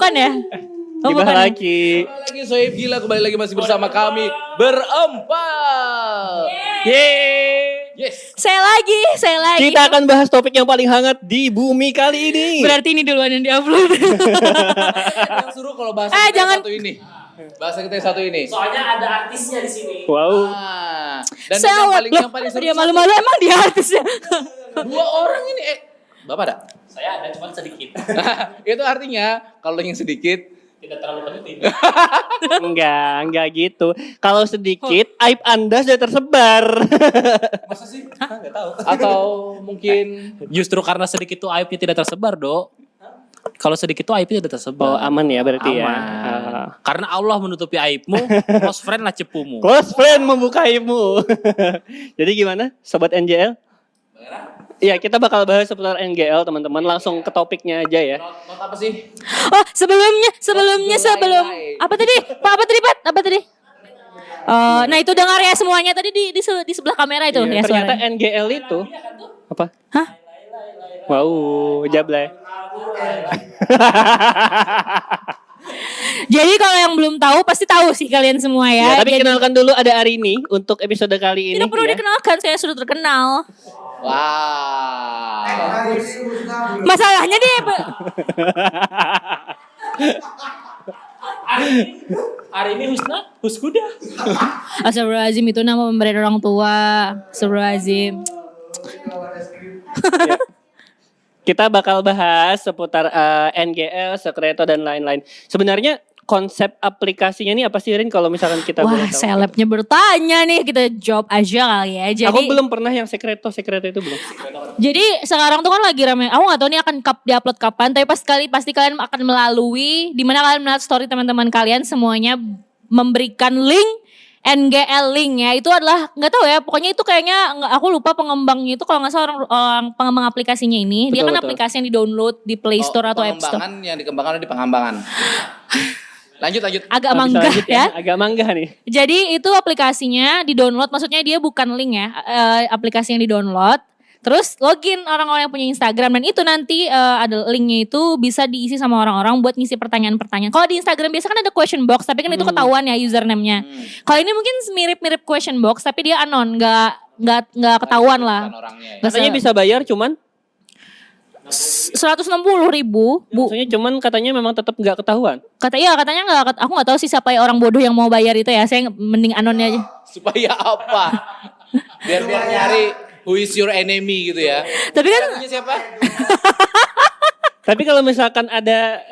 bukan ya? Gibah lagi. Lagi Sohib Gila kembali lagi masih bersama kami berempat. Yeay. Yes. Saya lagi. Kita akan bahas topik yang paling hangat di bumi kali ini. Berarti ini duluan yang diupload. Yang suruh kalau bahasa kita jangan. yang satu ini. Bahasa kita yang satu ini. Soalnya ada artisnya di sini. Wow. Dan yang paling seru Dia malu-malu emang dia artisnya. dua orang ini. Bapak ada? Saya ada cuma sedikit. Itu artinya kalau yang sedikit Tidak terlalu penting. Enggak gitu. Kalau sedikit, aib Anda sudah tersebar. masa sih? Enggak tahu. Atau mungkin Justru karena sedikit itu aibnya tidak tersebar, Dok. Kalau sedikit itu aibnya tidak tersebar. Oh, aman ya berarti ya. Aman. Karena Allah menutupi aibmu, close friend lah cepumu. Close friend membuka aibmu. Jadi gimana, Sobat NGL? Iya, kita bakal bahas seputar NGL, teman-teman. Langsung ke topiknya aja ya. not apa sih? Oh, sebelumnya apa tadi? Apa tadi? Oh, nah itu dengar ya semuanya tadi di sebelah kamera itu Iya, ya ternyata suaranya. NGL itu apa? Hah? Wow, jablay. Jadi kalau yang belum tahu pasti tahu sih kalian semua Ya, ya. tapi Jadi, kenalkan dulu ada Arini untuk episode kali ini. tidak perlu ya. dikenalkan, saya sudah terkenal. Wow. Masalahnya dia Hari ini Huskuda. Astagfirullahaladzim, itu nama pemberian orang tua. Astagfirullahaladzim. Kita bakal bahas seputar NGL, Sekreto dan lain-lain. Sebenarnya konsep aplikasinya ini apa sih, Rin, kalau misalkan kita boleh Wah, tahu? selebnya bertanya nih, kita jawab aja kali ya. Jadi, Aku belum pernah yang Sekreto itu belum. Jadi sekarang tuh kan lagi rame. Aku gak tahu nih akan diupload kapan, tapi pasti kalian akan melalui dimana kalian melihat story teman-teman kalian semuanya memberikan link NGL link ya. Itu adalah nggak tahu ya, pokoknya itu kayaknya aku lupa pengembangnya itu, kalau nggak salah orang pengembang aplikasinya ini. Dia kan Betul. aplikasi yang di-download di Play Store atau App Store. Pengembangan yang dikembangkan di pengembangan. Lanjut. Agak Bisa manggah lanjut ya. Agak manggah nih. Jadi itu aplikasinya di-download, maksudnya dia bukan link ya, aplikasi yang di-download. Terus login orang-orang yang punya Instagram, dan itu nanti ada linknya itu bisa diisi sama orang-orang buat ngisi pertanyaan-pertanyaan. Kalau di Instagram biasa kan ada question box, tapi kan itu ketahuan ya username-nya. Kalau ini mungkin mirip-mirip question box, tapi dia anon, nggak ketahuan lah. Bukan orangnya ya. Katanya bisa bayar cuman 160.000 bu. maksudnya cuman katanya memang tetap nggak ketahuan. Katanya nggak, aku nggak tahu sih siapa ya orang bodoh yang mau bayar itu ya. Saya mending anonnya aja. Supaya apa? Biar nyari who is your enemy gitu ya. Tapi kan Lagunya siapa? Tapi kalau misalkan ada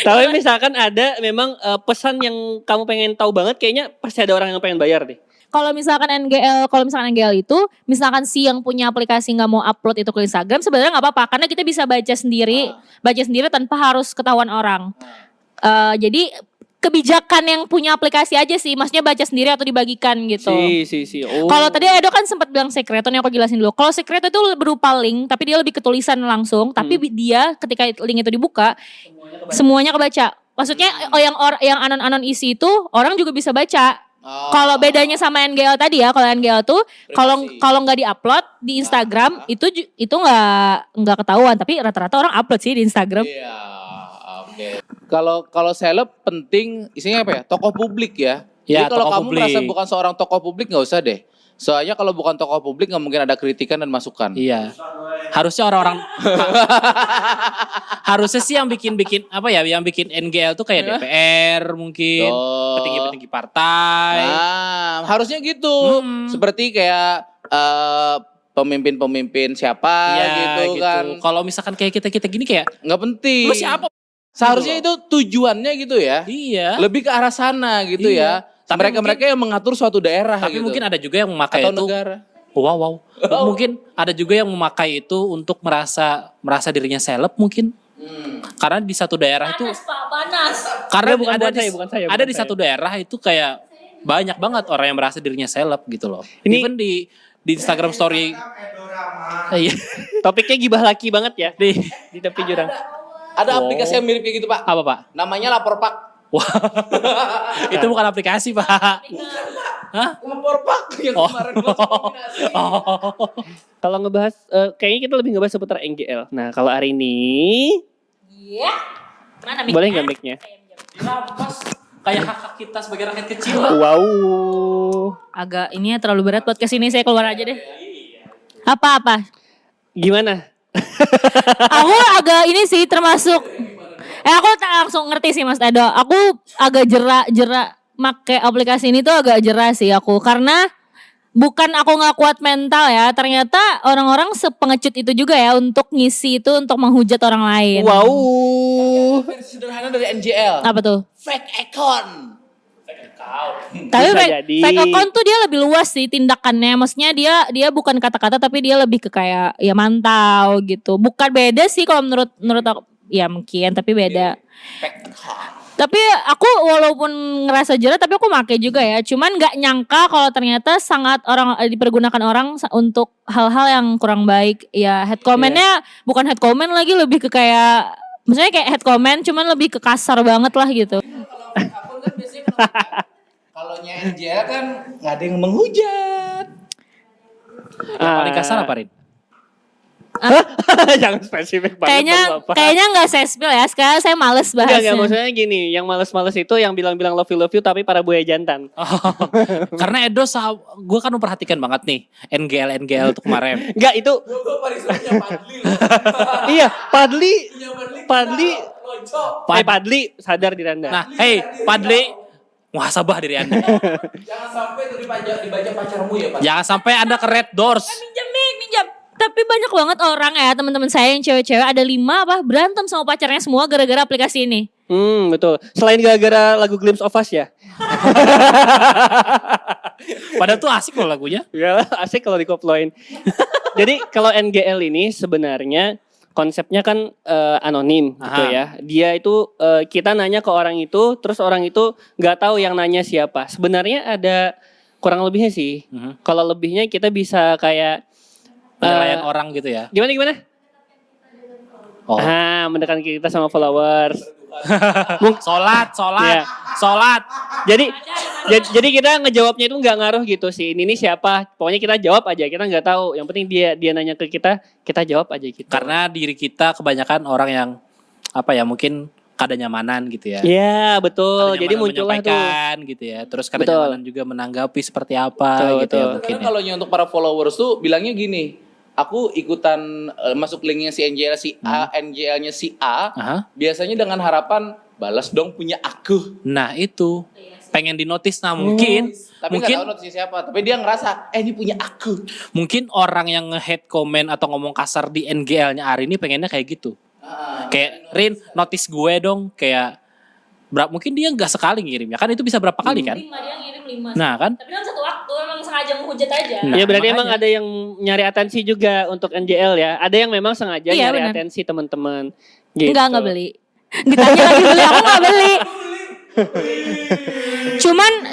tapi misalkan ada memang pesan yang kamu pengen tahu banget, kayaknya pasti ada orang yang pengen bayar deh. kalau misalkan NGL itu, misalkan si yang punya aplikasi nggak mau upload itu ke Instagram, sebenarnya nggak apa-apa karena kita bisa baca sendiri tanpa harus ketahuan orang. Jadi kebijakan yang punya aplikasi aja sih, maksudnya baca sendiri atau dibagikan gitu. Si. Oh. Kalau tadi Edo kan sempat bilang Sekreto, nih aku jelasin dulu. Kalau Sekreto itu berupa link, tapi dia lebih ke tulisan langsung. Tapi dia ketika link itu dibuka, semuanya kebaca. Maksudnya yang anon-anon isi itu orang juga bisa baca. Kalau bedanya sama NGL tadi ya, kalau NGL tuh kalau nggak diupload di Instagram itu nggak ketahuan, tapi rata-rata orang upload sih di Instagram. Iya, oke. Kalau seleb penting isinya apa ya? Tokoh publik ya. Ya, Jadi kalau tokoh kamu publik. merasa bukan seorang tokoh publik nggak usah deh. Soalnya kalau bukan tokoh publik nggak mungkin ada kritikan dan masukan. Iya. Harusnya orang-orang harusnya sih yang bikin apa ya, yang bikin NGL tuh kayak DPR mungkin, petinggi-petinggi partai. Nah, harusnya gitu. Seperti kayak pemimpin-pemimpin siapa Iya, gitu kan. Kalau misalkan kayak kita gini kayak Nggak penting. lu siapa? Seharusnya itu tujuannya gitu ya. Iya. Lebih ke arah sana gitu Iya. ya. Tapi Mereka yang mengatur suatu daerah Tapi gitu. mungkin ada juga yang memakai atau itu. negara. Wow. Mungkin ada juga yang memakai itu untuk merasa dirinya seleb mungkin. Karena di satu daerah itu Panas. karena Bukan saya. ada di satu daerah itu kayak banyak banget orang yang merasa dirinya seleb gitu loh. Ini- Even di Instagram story. Iya. Topiknya gibah laki banget ya di tepi jurang. Ada aplikasi yang mirip kayak gitu, Pak. Apa, Pak? Namanya Lapor Pak. Wah. Itu bukan aplikasi, Pak. Hah? Lapor Pak yang kemarin langsung nominasi. Oh. Kalau ngebahas kayaknya kita lebih ngebahas seputar NGL. Nah, kalau hari ini Iya. Mana mic-nya? Boleh nggak mic-nya? Dirampas kayak hak kita sebagai rakyat kecil. Wow. Agak ini ya terlalu berat podcast ini, saya keluar aja deh. Apa? Gimana? Aku agak ini sih termasuk aku tak langsung ngerti sih Mas Edo. Aku agak jerak make aplikasi ini tuh agak jerah sih aku karena bukan aku nggak kuat mental ya. Ternyata orang-orang sepengecut itu juga ya untuk ngisi itu untuk menghujat orang lain. Wow. Versi sederhana dari NGL. Apa tuh? Fake account. Tapi Bisa fake, jadi. fake account tuh dia lebih luas sih tindakannya. Maksudnya dia bukan kata-kata tapi dia lebih ke kayak ya mantau gitu. Bukan beda sih kalau menurut aku ya mungkin tapi beda. Fake account. Tapi aku walaupun ngerasa jerah tapi aku make juga ya. Cuman nggak nyangka kalau ternyata sangat dipergunakan orang untuk hal-hal yang kurang baik. Ya head comment-nya bukan head comment lagi lebih ke kayak maksudnya kayak head comment cuman lebih ke kasar banget lah gitu. Akun kan biasanya kalau NGL kan nggak ada yang menghujat. Yang paling kasar apa, Rin? Jangan spesifik banget. Kayaknya nggak saya spill ya. Sekarang saya males bahasnya. Enggak, maksudnya gini, yang males-males itu yang bilang-bilang love you tapi para buaya jantan. Karena Edo, gue kan memperhatikan banget nih NGL tuh kemarin. Enggak, itu Gue parisunya Padli. iya, Padli Padli sadar diri Anda. Nah, hey Padli, muhasabah diri Anda. Jangan sampai itu dibaca pacarmu ya Pak. Jangan sampai Anda ke Red Doors. Minjam. Tapi banyak banget orang ya teman-teman saya yang cewek-cewek ada 5 berantem sama pacarnya semua gara-gara aplikasi ini. Betul. Selain gara-gara lagu Glimpse of Us ya. Padahal tuh asik loh lagunya. Ya, asik kalau dikoploin. Jadi kalau NGL ini sebenarnya konsepnya kan anonim gitu ya. Dia itu kita nanya ke orang itu, terus orang itu nggak tahu yang nanya siapa. Sebenarnya ada kurang lebihnya sih. Kalau lebihnya kita bisa kayak Penilaian orang gitu ya. Gimana? Oh. Mendekatkan kita sama followers. Solat. Iya. Solat. Jadi kita ngejawabnya itu nggak ngaruh gitu sih. Ini siapa? Pokoknya kita jawab aja. Kita nggak tahu. Yang penting dia nanya ke kita jawab aja gitu. Karena diri kita kebanyakan orang yang apa ya mungkin kada nyamanan gitu ya. Iya betul. Kada Jadi nyamanan muncullah tuh. menyampaikan gitu ya. Terus kada Betul. nyamanan juga menanggapi seperti apa Betul, gitu ya betul. mungkin. Karena Ya. kalau untuk para followers tuh bilangnya gini. Aku ikutan masuk linknya si NGL si A, NGL-nya si A. Aha. Biasanya dengan harapan balas dong punya aku. Nah itu pengen dinotis mungkin Tapi nggak tahu notisnya siapa. Tapi dia ngerasa, ini punya aku. mungkin orang yang nge-hate komen atau ngomong kasar di NGL-nya Ari ini pengennya kayak gitu. Kayak Rin notis gue dong kayak mungkin dia nggak sekali ngirim ya kan itu bisa berapa kali kan? 5 dia ngirim 5. Nah kan? Tapi dalam satu waktu emang sengaja menghujat aja. Nah, Ya berarti makanya. emang ada yang nyari atensi juga untuk NGL ya. Ada yang memang sengaja Iya, nyari benar. atensi teman-teman. Gitu. Enggak beli. Ditanya lagi beli, aku enggak beli.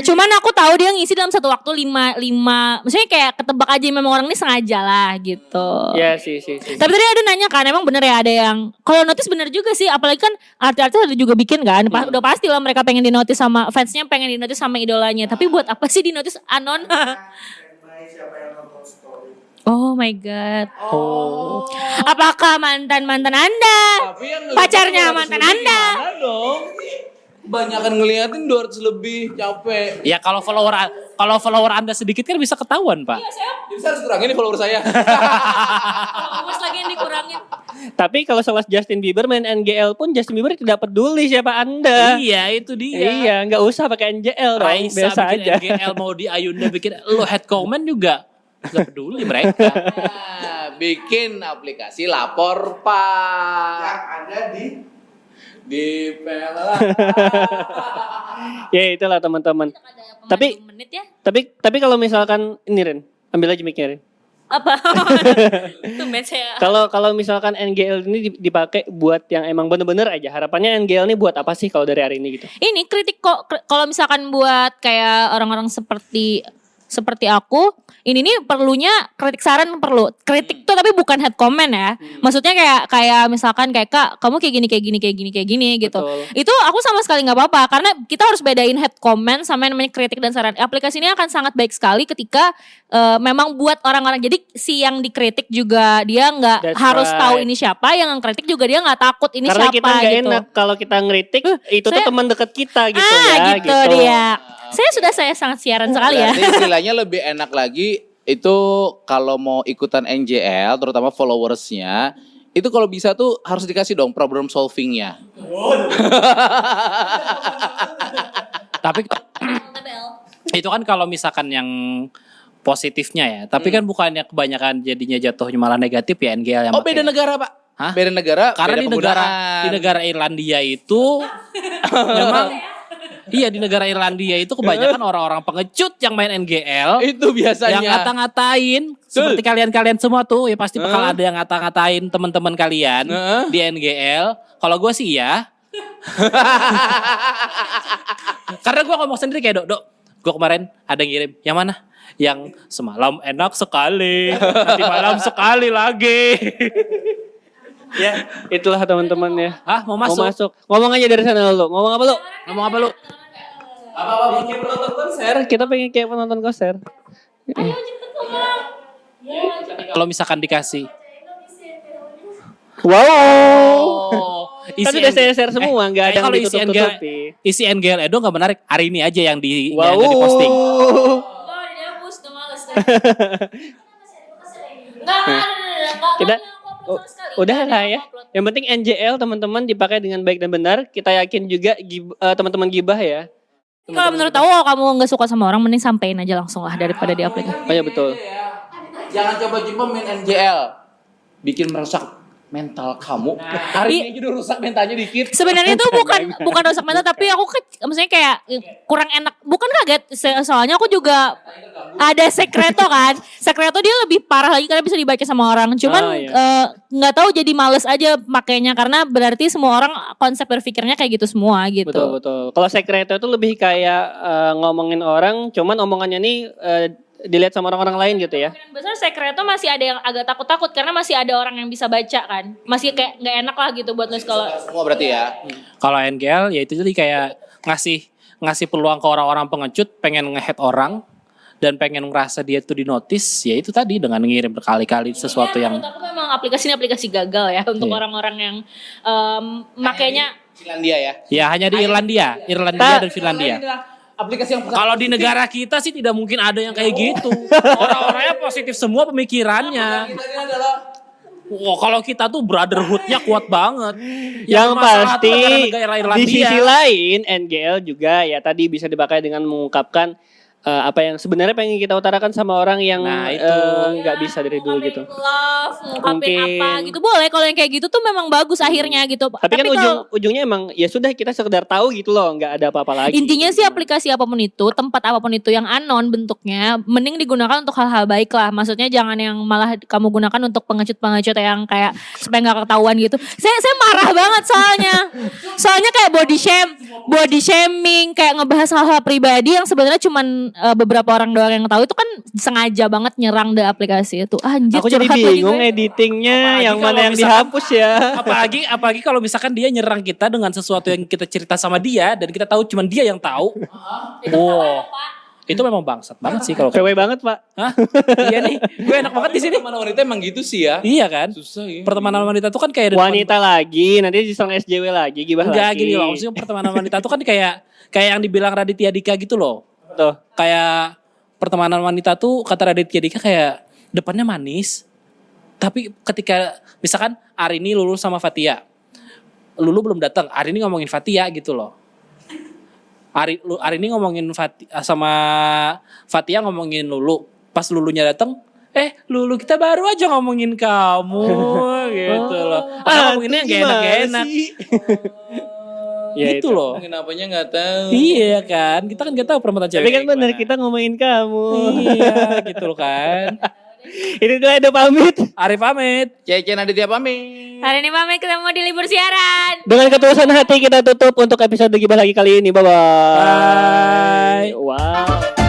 Cuman aku tahu dia ngisi dalam satu waktu 5 maksudnya kayak ketebak aja memang orang ini sengaja lah gitu. Ya sih. Tapi tadi ada nanya kan emang bener ya ada yang kalau notice bener juga sih apalagi kan artis-artis ada juga bikin kan udah pasti lah mereka pengen dinotis sama fansnya pengen dinotis sama idolanya tapi buat apa sih dinotis anon? Oh my god. Oh. Apakah mantan Anda? Tapi yang Pacarnya ngeliatin mantan 200 lebih Anda. gimana dong? Banyakan ngeliatin 200 lebih, capek. Ya kalau follower Anda sedikit kan bisa ketahuan, Pak. Jadi saya harus kurangin nih follower saya. Awas lagi yang dikurangin. Tapi kalau soal Justin Bieber main NGL pun Justin Bieber tidak peduli siapa Anda. Iya, itu dia. Iya, nggak usah pakai NGL dong, Raisa biasa bikin aja. NGL mau di Ayunda bikin lo head comment juga nggak peduli mereka. Nah, bikin aplikasi lapor Pak. Yang ada Di PLA. Ya itulah teman-teman. Tapi- menit ya. Tapi kalau misalkan ini Ren, ambil aja mic-nya Ren. Apa? Tumben saya. Kalau misalkan NGL ini dipakai buat yang emang bener-bener aja, harapannya NGL ini buat apa sih kalau dari hari ini gitu? Ini kritik kok kalau misalkan buat kayak orang-orang seperti seperti aku, ini nih perlunya kritik saran perlu. Kritik tuh tapi bukan head comment ya. Maksudnya kayak misalkan kayak Kak, kamu kayak gini gitu. Betul. Itu aku sama sekali nggak apa-apa karena kita harus bedain head comment sama yang namanya kritik dan saran. Aplikasi ini akan sangat baik sekali ketika memang buat orang-orang, jadi si yang dikritik juga dia nggak That's harus right. tahu ini siapa, yang kritik juga dia nggak takut ini Karena siapa kita nggak gitu. enak kalau kita ngeritik itu tuh saya- teman dekat kita gitu Ah ya. gitu dia. Saya sangat siaran sekali ya. Berarti istilahnya lebih enak lagi itu kalau mau ikutan NJL, terutama followersnya, itu kalau bisa tuh harus dikasih dong problem solvingnya. Tapi itu kan kalau misalkan yang positifnya ya. Tapi kan bukannya kebanyakan jadinya jatuhnya malah negatif ya NGL yang Oh pakai. beda negara pak? Hah? Beda negara. Karena beda di negara penggunaan. Irlandia itu memang iya di negara Irlandia itu kebanyakan orang-orang pengecut yang main NGL Itu biasanya. yang ngata-ngatain seperti kalian-kalian semua tuh ya pasti bakal ada yang ngata-ngatain teman-teman kalian di NGL. Kalau gue sih ya. Karena gue ngomong sendiri kayak Dok, gue kemarin ada yang ngirim, yang mana? Yang semalam enak sekali, nanti malam sekali lagi. Ya, itulah teman-teman ya. Hah, mau Mau masuk? masuk. Ngomong aja dari sana dulu. Ngomong apa lu? Ngomong apa lu? Kayak penonton konser. Kita pengen kayak penonton konser. Kalau misalkan dikasih. Wow. Oh, Kan udah share semua, nggak ada yang kalau isi NGL, ditutup-tutupi. isi NGL Edo nggak menarik. Hari ini aja yang Wow. yang di posting. Kita udah lah ya. Yang penting NJL teman-teman dipakai dengan baik dan benar. Kita yakin juga teman-teman gibah ya. Kalau menurut aku kalau kamu nggak suka sama orang, mending sampein aja langsung lah daripada di aplikasi. Oh ya betul. Jangan coba-coba main NJL. Bikin merusak mental kamu. Hari ini aja udah rusak mentalnya dikit. Sebenarnya itu bukan rusak mental, tapi aku maksudnya kayak kurang enak. Bukan kaget, soalnya aku juga ada sekreto kan. Sekreto dia lebih parah lagi karena bisa dibaca sama orang. Cuman Oh, iya. nggak tahu jadi males aja makainya karena berarti semua orang konsep berpikirnya kayak gitu semua gitu. Betul betul. Kalau sekreto itu lebih kayak ngomongin orang, cuman omongannya nih dilihat sama orang-orang lain gitu ya. Kemungkinan besar sekreto masih ada yang agak takut-takut karena masih ada orang yang bisa baca kan. Masih kayak nggak enak lah gitu buat nulis kalau. Semua berarti ya. Kalau NGL ya itu jadi kayak ngasih peluang ke orang-orang pengecut pengen nge-head orang dan pengen ngerasa dia tuh di notice, ya itu tadi dengan ngirim berkali-kali sesuatu yang Menurut aku memang aplikasi ini aplikasi gagal ya untuk Iya. orang-orang yang makanya. Finlandia ya. ya hanya di Irlandia dan Finlandia. Aplikasi yang Kalau di negara kita sih tidak mungkin ada yang kayak gitu. Orang-orangnya positif semua pemikirannya. kita ini adalah Wah, kalau kita tuh brotherhood-nya kuat banget. Yang bermasalah tuh pasti negara-negara Irlandia. di sisi lain NGL juga ya tadi bisa dipakai dengan mengungkapkan apa yang sebenarnya pengen kita utarakan sama orang yang Nah, itu. nggak bisa dari dulu gitu. Love, ngungkapin Mungkin. apa gitu boleh. Kalau yang kayak gitu tuh memang bagus akhirnya gitu. Tapi kan ujungnya emang ya sudah kita sekedar tahu gitu loh, nggak ada apa-apa lagi. intinya sih aplikasi apapun itu, tempat apapun itu yang anon bentuknya, mending digunakan untuk hal-hal baik lah. Maksudnya jangan yang malah kamu gunakan untuk pengecut-pengecut yang kayak supaya nggak ketahuan gitu. Saya marah banget soalnya kayak body shaming, kayak ngebahas hal-hal pribadi yang sebenarnya cuman beberapa orang doang yang tahu, itu kan sengaja banget nyerang the aplikasi itu. Anjir, Aku jadi curhat lagi bingung gue. editingnya Apalagi yang kalau mana yang misalkan- dihapus ya. Apalagi kalau misalkan dia nyerang kita dengan sesuatu yang kita cerita sama dia dan kita tahu cuman dia yang tahu. Wow. Itu memang bangsat banget sih kalau PW banget pak. Hah? Iya nih, gue enak banget di sini. Teman wanita emang gitu sih ya. Iya kan? Susah ya. Pertemanan wanita tuh kan kayak Wanita lagi, nanti diserang SJW lagi, gibah enggak lagi. gini loh, maksudnya pertemanan wanita tuh kan kayak yang dibilang Raditya Dika gitu loh. Tuh. Kayak pertemanan wanita tuh kata Raditya Dika kayak depannya manis. Tapi ketika misalkan hari ini Lulu sama Fatia. Lulu belum datang, hari ini ngomongin Fatia gitu loh. Hari ini ngomongin Fatia sama Fatia ngomongin Lulu. Pas Lulunya datang, Lulu kita baru aja ngomongin kamu gitu loh. Atau ngomonginnya gak enak-enak. Ya, Gitu itu. loh. Mungkin apanya nggak tahu. Iya kan, kita kan gak tahu perempuan cewek. Tapi kan kayak bener gimana. kita ngomongin kamu. Iya gitu loh kan. Ini tuh ada pamit. Arif pamit. Cece Naditya pamit. Hari ini pamit ketemu di libur siaran. Dengan ketulusan hati kita tutup untuk episode gibah lagi kali ini. Bye-bye. Bye. Wow.